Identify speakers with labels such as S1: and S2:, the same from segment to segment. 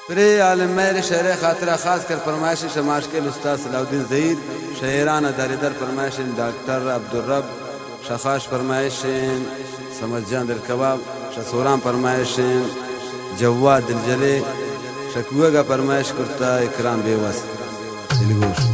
S1: پری عالم میر شعر خاطرہ خاص کر فرمائش شماشکل استاد صلاح الدین ظہیر شاعران داریدر فرمائش ڈاکٹر عبدالرب شخاش فرمائش سمجھان دل کباب شسوران فرمائش جواد دل جلے شکوگا فرمائش کرتا اکرام بیوس دلگوش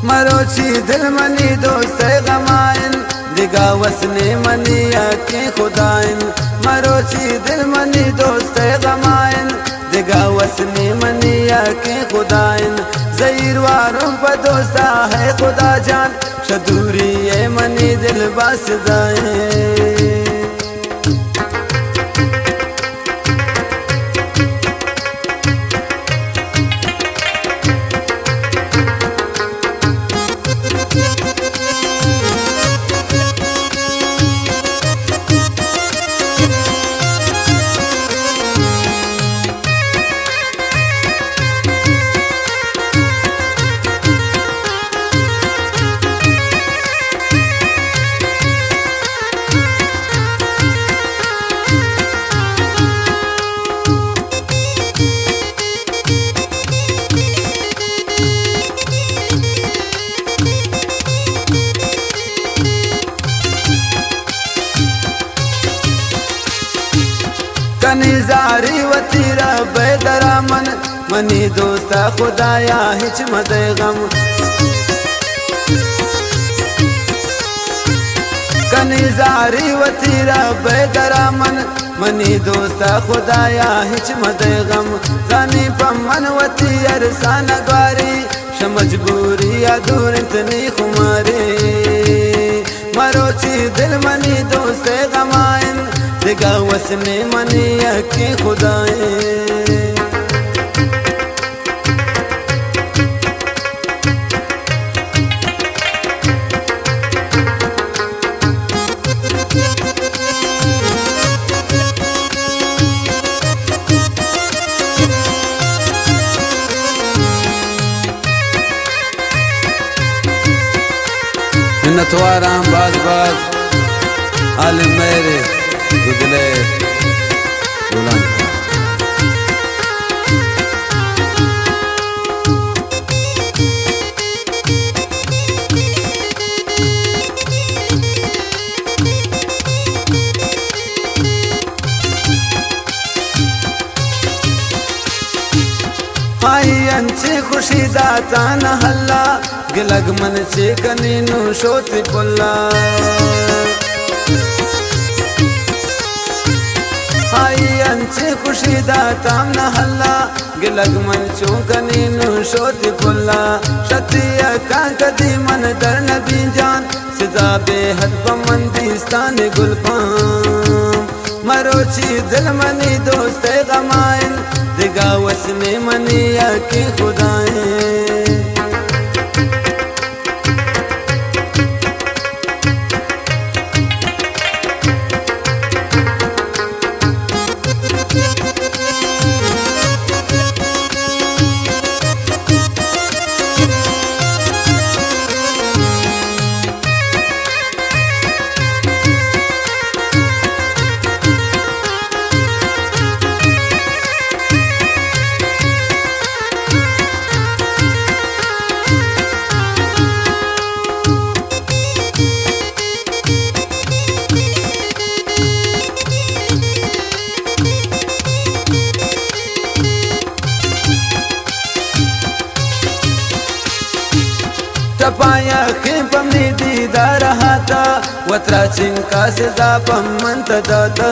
S1: مروچی دل منی دوست غمائن دگا وسنے منی کی خدائن مروچی دل منی دوست غمائن دگا وسنے منی کی خدائن زہیر وارم پا دوستا ہے خدا جان شدوری منی دل باس دائیں کنی زاری و تیرا بیدرا منی دوستا خدایا ہچ مدے غم کنی زاری و تیرا بیدرا منی دوستا خدایا ہچ مدے غم زانی پمن و تیر سانگواری شمجبوری دور انتنی خماری مروچی دل منی دوست غمائن دگا وسنے منی کی خدائیں منتواران باز عالم میرے گدلے بلند آئی انچی خوشی داتا نحلا گلگ من چی کنینو شوتی پلا آئی انچی خوشی داتام نحلا گلگ من چونکنینو شوتی پلا شتیا کان کدی من در نبی جان سزا بے حد بمن دیستان گل پام مروچی دل منی دوست غمائن دگا وسنے منی کی خدائیں تپایا خیم پمنی دیدا رہا تا وطرا چنکا سزا پم منت داتا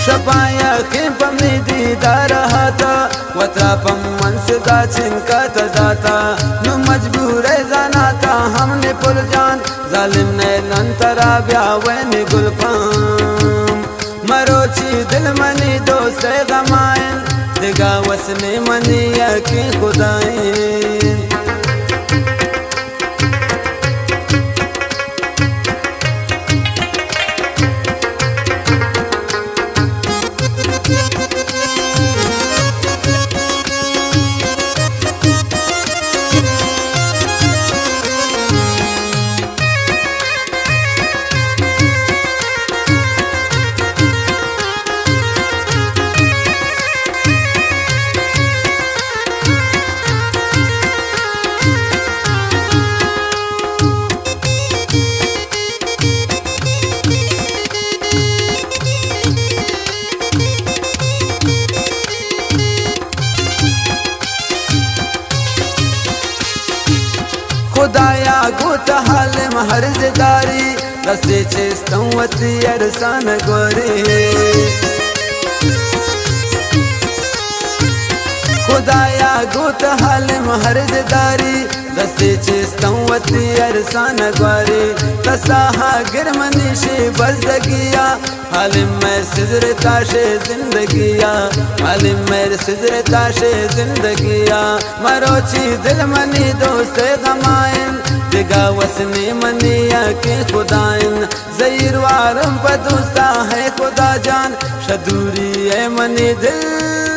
S1: شپایا خیم پمنی دیدا رہا تا وطرا پم من سزا چنکا تداتا نو مجبور زاناتا ہم نے پل جان ظالم نیلن ترا بیاوین گل پام مروچی دل منی دوست غمائن دگا وسنے منی کی خدائیں حالم هرز داری دستی چستم وطی ارسان گوری خدایا گوت حالم هرز داری دستی چستم وطی ارسان گوری تساها گرمنیشی بزدگیا حالم میں سدر تاش زندگیا حالم میں سدر تاش زندگیا مروچی دل منی دوست غمائن دگا وسنی منیا کی خدائن زیر وارم پا دوستا ہے خدا جان شدوری اے منی دل